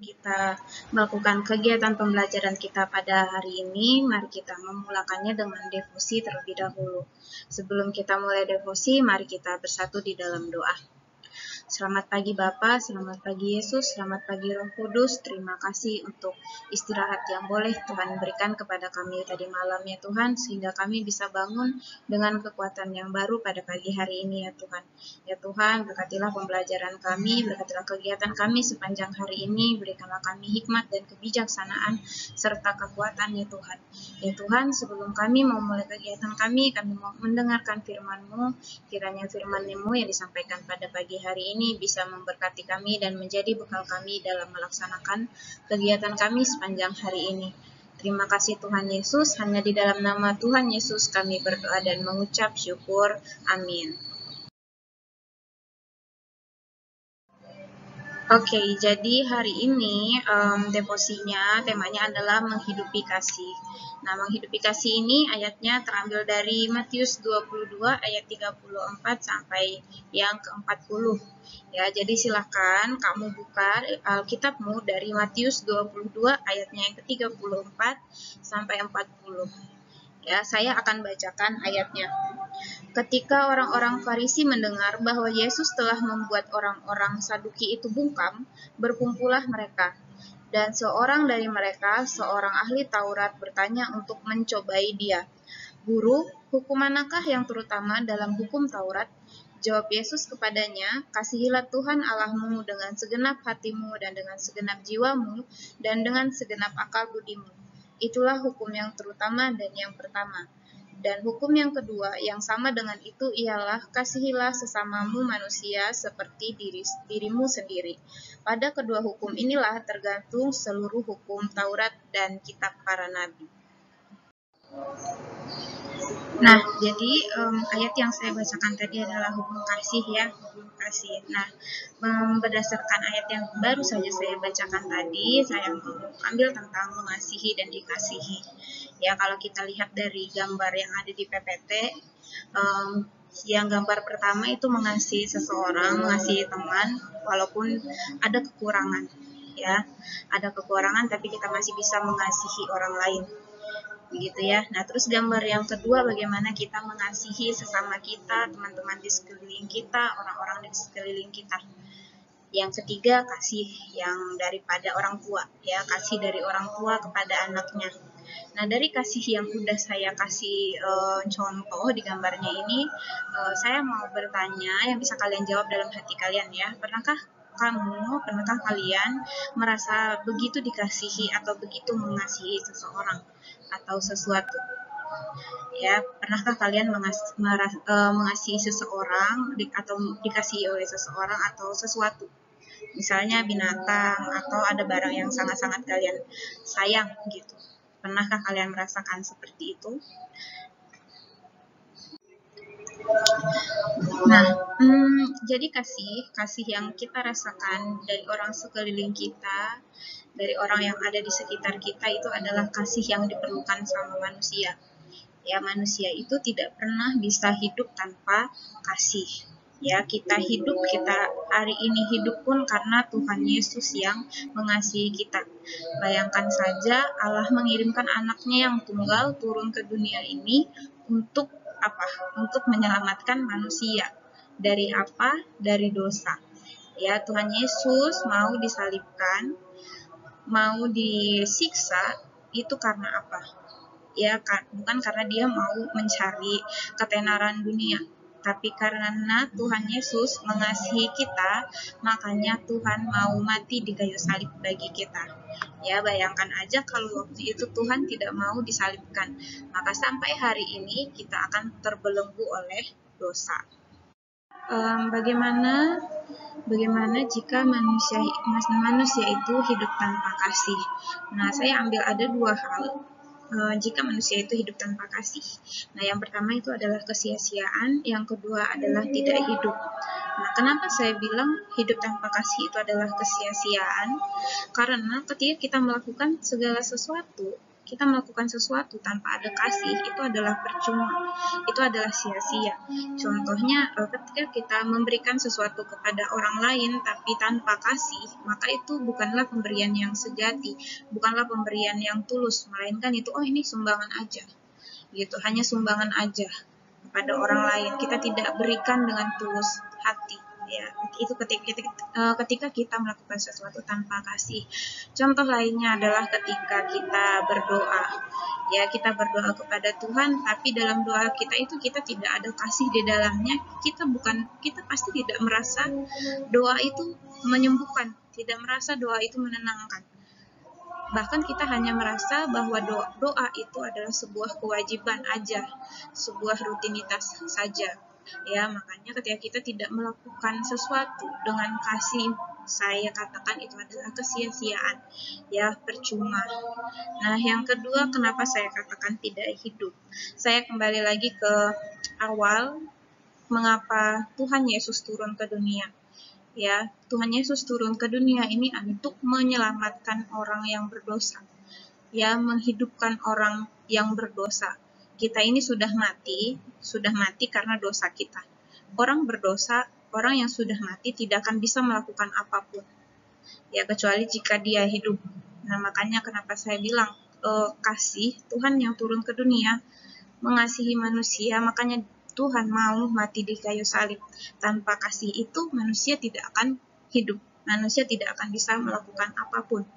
kita melakukan kegiatan pembelajaran kita pada hari ini, mari kita memulakannya dengan devosi terlebih dahulu. Sebelum kita mulai devosi, mari kita bersatu di dalam doa. Selamat pagi Bapa, selamat pagi Yesus, selamat pagi Roh Kudus. Terima kasih untuk istirahat yang boleh Tuhan berikan kepada kami tadi malam ya Tuhan, sehingga kami bisa bangun dengan kekuatan yang baru pada pagi hari ini ya Tuhan. Ya Tuhan, berkatilah pembelajaran kami, berkatilah kegiatan kami sepanjang hari ini, berikanlah kami hikmat dan kebijaksanaan serta kekuatan ya Tuhan. Ya Tuhan, sebelum kami mau mulai kegiatan kami mau mendengarkan firman-Mu, kiranya firman-Mu yang disampaikan pada pagi hari ini bisa memberkati kami dan menjadi bekal kami dalam melaksanakan kegiatan kami sepanjang hari ini. Terima kasih Tuhan Yesus, hanya di dalam nama Tuhan Yesus kami berdoa dan mengucap syukur. Amin. Oke, jadi hari ini devosinya temanya adalah menghidupi kasih. Nah, menghidupi kasih ini ayatnya terambil dari Matius 22 ayat 34 sampai yang ke-40. Ya, jadi silakan kamu buka Alkitabmu dari Matius 22 ayatnya yang ke-34 sampai 40. Ya, saya akan bacakan ayatnya. Ketika orang-orang Farisi mendengar bahwa Yesus telah membuat orang-orang Saduki itu bungkam, berkumpullah mereka. Dan seorang dari mereka, seorang ahli Taurat, bertanya untuk mencobai dia. Guru, hukum manakah yang terutama dalam hukum Taurat? Jawab Yesus kepadanya, kasihilah Tuhan Allahmu dengan segenap hatimu dan dengan segenap jiwamu dan dengan segenap akal budimu. Itulah hukum yang terutama dan yang pertama. Dan hukum yang kedua yang sama dengan itu ialah kasihilah sesamamu manusia seperti dirimu sendiri. Pada kedua hukum inilah tergantung seluruh hukum Taurat dan kitab para nabi. Nah, jadi ayat yang saya bacakan tadi adalah hukum kasih ya, hukum kasih. Nah, berdasarkan ayat yang baru saja saya bacakan tadi, saya ambil tentang mengasihi dan dikasihi. Ya, kalau kita lihat dari gambar yang ada di PPT, yang gambar pertama itu mengasihi seseorang, mengasihi teman, walaupun ada kekurangan. Ya, ada kekurangan, tapi kita masih bisa mengasihi orang lain. Begitu ya. Nah, terus gambar yang kedua bagaimana kita mengasihi sesama kita, teman-teman di sekeliling kita, orang-orang di sekeliling kita. Yang ketiga, kasih yang daripada orang tua, ya, kasih dari orang tua kepada anaknya. Nah, dari kasih yang udah saya kasih contoh di gambarnya ini, saya mau bertanya yang bisa kalian jawab dalam hati kalian ya. Pernahkah kalian merasa begitu dikasihi atau begitu mengasihi seseorang atau sesuatu? Ya, pernahkah kalian mengasihi seseorang atau dikasihi oleh seseorang atau sesuatu? Misalnya binatang atau ada barang yang sangat-sangat kalian sayang gitu. Pernahkah kalian merasakan seperti itu? Nah, jadi kasih yang kita rasakan dari orang sekeliling kita, dari orang yang ada di sekitar kita itu adalah kasih yang diperlukan sama manusia. Ya, manusia itu tidak pernah bisa hidup tanpa kasih. Ya, kita hari ini hidup pun karena Tuhan Yesus yang mengasihi kita. Bayangkan saja Allah mengirimkan anaknya yang tunggal turun ke dunia ini untuk apa? Untuk menyelamatkan manusia. Dari apa? Dari dosa. Ya, Tuhan Yesus mau disalibkan, mau disiksa, itu karena apa? Ya, bukan karena dia mau mencari ketenaran dunia, tapi karena Tuhan Yesus mengasihi kita, makanya Tuhan mau mati di kayu salib bagi kita. Ya, bayangkan aja kalau waktu itu Tuhan tidak mau disalibkan, maka sampai hari ini kita akan terbelenggu oleh dosa. Bagaimana jika manusia itu hidup tanpa kasih? Nah, saya ambil ada dua hal. Jika manusia itu hidup tanpa kasih. Nah, yang pertama itu adalah kesia-siaan, yang kedua adalah tidak hidup. Nah, kenapa saya bilang hidup tanpa kasih itu adalah kesia-siaan? Karena ketika kita melakukan segala sesuatu kita melakukan sesuatu tanpa ada kasih, itu adalah percuma, itu adalah sia-sia. Contohnya, ketika kita memberikan sesuatu kepada orang lain tapi tanpa kasih, maka itu bukanlah pemberian yang sejati, bukanlah pemberian yang tulus, melainkan itu, oh ini sumbangan aja, gitu, hanya sumbangan aja kepada orang lain. Kita tidak berikan dengan tulus hati, ya. Itu ketika kita melakukan sesuatu tanpa kasih. Contoh lainnya adalah ketika kita berdoa, ya, kita berdoa kepada Tuhan, tapi dalam doa kita itu kita tidak ada kasih di dalamnya. Kita pasti tidak merasa doa itu menyembuhkan, tidak merasa doa itu menenangkan. Bahkan kita hanya merasa bahwa doa itu adalah sebuah kewajiban aja, sebuah rutinitas saja. Ya, makanya ketika kita tidak melakukan sesuatu dengan kasih, saya katakan itu adalah kesia-siaan, ya, percuma. Nah, yang kedua, kenapa saya katakan tidak hidup? Saya kembali lagi ke awal, mengapa Tuhan Yesus turun ke dunia. Ya, Tuhan Yesus turun ke dunia ini untuk menyelamatkan orang yang berdosa, ya, menghidupkan orang yang berdosa. Kita ini sudah mati karena dosa kita. Orang berdosa, orang yang sudah mati tidak akan bisa melakukan apapun, ya, kecuali jika dia hidup. Nah, makanya kenapa saya bilang kasih Tuhan yang turun ke dunia, mengasihi manusia, makanya Tuhan mau mati di kayu salib. Tanpa kasih itu manusia tidak akan hidup, manusia tidak akan bisa melakukan apapun.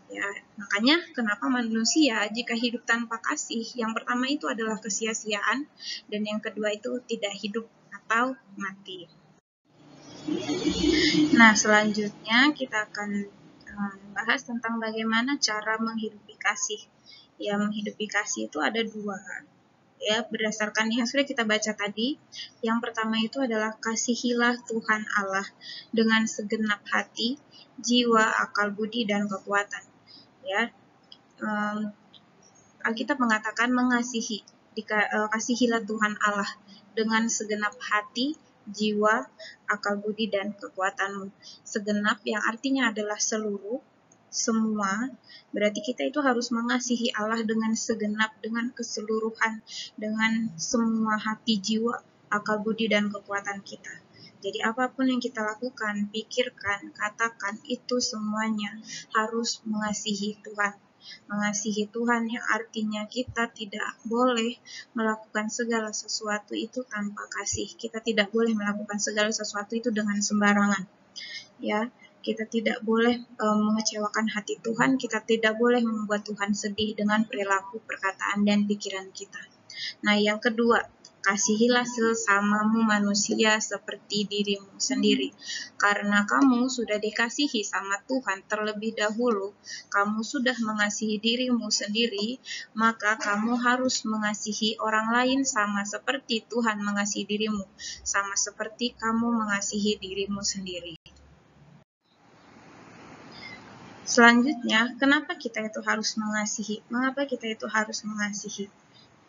Ya, makanya kenapa manusia jika hidup tanpa kasih, yang pertama itu adalah kesia-siaan, dan yang kedua itu tidak hidup atau mati. Nah, selanjutnya kita akan bahas tentang bagaimana cara menghidupi kasih. Ya, menghidupi kasih itu ada dua. Ya, berdasarkan yang sudah kita baca tadi, yang pertama itu adalah kasihilah Tuhan Allah dengan segenap hati, jiwa, akal budi, dan kekuatan. Ya, Alkitab mengatakan mengasihi, kasihilah Tuhan Allah dengan segenap hati, jiwa, akal budi, dan kekuatanmu. Segenap yang artinya adalah seluruh, semua, berarti kita itu harus mengasihi Allah dengan segenap, dengan keseluruhan, dengan semua hati, jiwa, akal budi, dan kekuatan kita. Jadi apapun yang kita lakukan, pikirkan, katakan, itu semuanya harus mengasihi Tuhan. Mengasihi Tuhan yang artinya kita tidak boleh melakukan segala sesuatu itu tanpa kasih. Kita tidak boleh melakukan segala sesuatu itu dengan sembarangan. Ya, kita tidak boleh mengecewakan hati Tuhan, kita tidak boleh membuat Tuhan sedih dengan perilaku, perkataan, dan pikiran kita. Nah, yang kedua, kasihilah sesamamu manusia seperti dirimu sendiri. Karena kamu sudah dikasihi sama Tuhan terlebih dahulu, kamu sudah mengasihi dirimu sendiri, maka kamu harus mengasihi orang lain sama seperti Tuhan mengasihi dirimu, sama seperti kamu mengasihi dirimu sendiri. Selanjutnya, kenapa kita itu harus mengasihi? Mengapa kita itu harus mengasihi?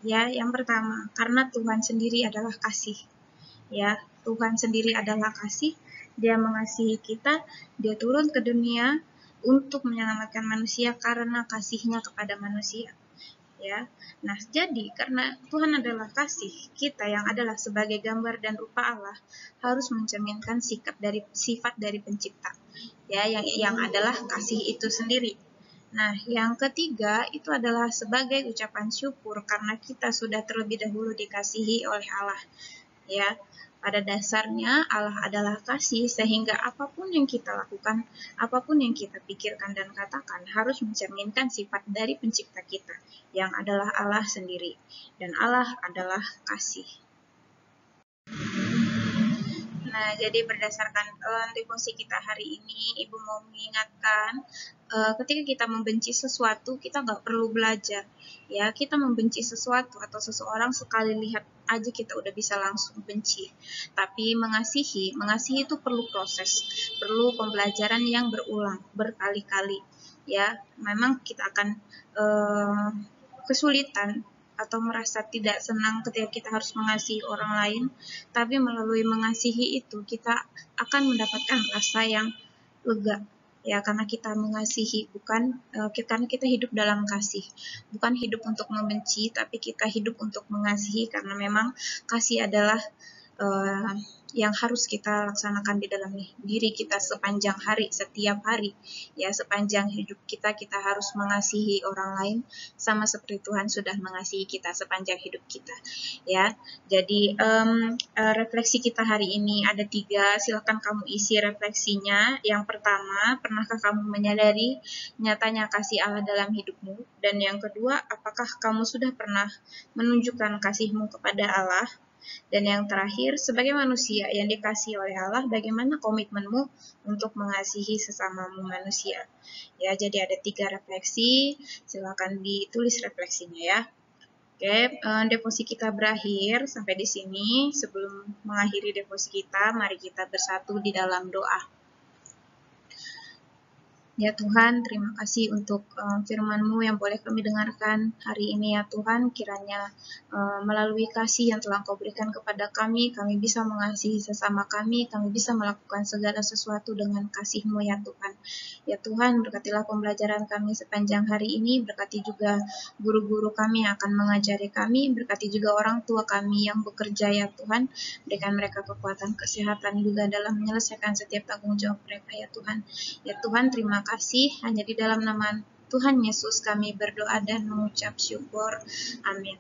Ya, yang pertama, karena Tuhan sendiri adalah kasih. Ya, Tuhan sendiri adalah kasih. Dia mengasihi kita, dia turun ke dunia untuk menyelamatkan manusia karena kasihnya kepada manusia. Ya. Nah, jadi karena Tuhan adalah kasih, kita yang adalah sebagai gambar dan rupa Allah harus mencerminkan sifat dari pencipta. Ya, yang adalah kasih itu sendiri. Nah, yang ketiga itu adalah sebagai ucapan syukur karena kita sudah terlebih dahulu dikasihi oleh Allah. Ya, pada dasarnya Allah adalah kasih, sehingga apapun yang kita lakukan, apapun yang kita pikirkan dan katakan harus mencerminkan sifat dari pencipta kita, yang adalah Allah sendiri. Dan Allah adalah kasih. Nah, jadi berdasarkan definisi kita hari ini, Ibu mau mengingatkan, ketika kita membenci sesuatu, kita nggak perlu belajar. Ya, kita membenci sesuatu atau seseorang sekali lihat aja kita udah bisa langsung benci. Tapi mengasihi itu perlu proses, perlu pembelajaran yang berulang, berkali-kali. Ya, memang kita akan kesulitan atau merasa tidak senang ketika kita harus mengasihi orang lain, tapi melalui mengasihi itu kita akan mendapatkan rasa yang lega, ya, karena kita mengasihi, karena kita hidup dalam kasih, bukan hidup untuk membenci, tapi kita hidup untuk mengasihi, karena memang kasih adalah yang harus kita laksanakan di dalam diri kita sepanjang hari, setiap hari, ya, sepanjang hidup kita harus mengasihi orang lain sama seperti Tuhan sudah mengasihi kita sepanjang hidup kita, ya. Jadi refleksi kita hari ini ada 3, silakan kamu isi refleksinya. Yang pertama, pernahkah kamu menyadari nyatanya kasih Allah dalam hidupmu? Dan yang kedua, apakah kamu sudah pernah menunjukkan kasihmu kepada Allah? Dan yang terakhir, sebagai manusia yang dikasihi oleh Allah, bagaimana komitmenmu untuk mengasihi sesamamu manusia? Ya, jadi ada 3 refleksi, silakan ditulis refleksinya ya. Oke, devosi kita berakhir sampai di sini. Sebelum mengakhiri devosi kita, mari kita bersatu di dalam doa. Ya Tuhan, terima kasih untuk firman-Mu yang boleh kami dengarkan hari ini ya Tuhan. Kiranya melalui kasih yang telah Kau berikan kepada kami bisa mengasihi sesama kami bisa melakukan segala sesuatu dengan kasih-Mu ya Tuhan. Ya Tuhan, berkatilah pembelajaran kami sepanjang hari ini, berkati juga guru-guru kami yang akan mengajari kami, berkati juga orang tua kami yang bekerja ya Tuhan. Berikan mereka kekuatan, kesehatan juga dalam menyelesaikan setiap tanggung jawab mereka ya Tuhan. Ya Tuhan, terima kasih. Hanya di dalam nama Tuhan Yesus kami berdoa dan mengucap syukur. Amin.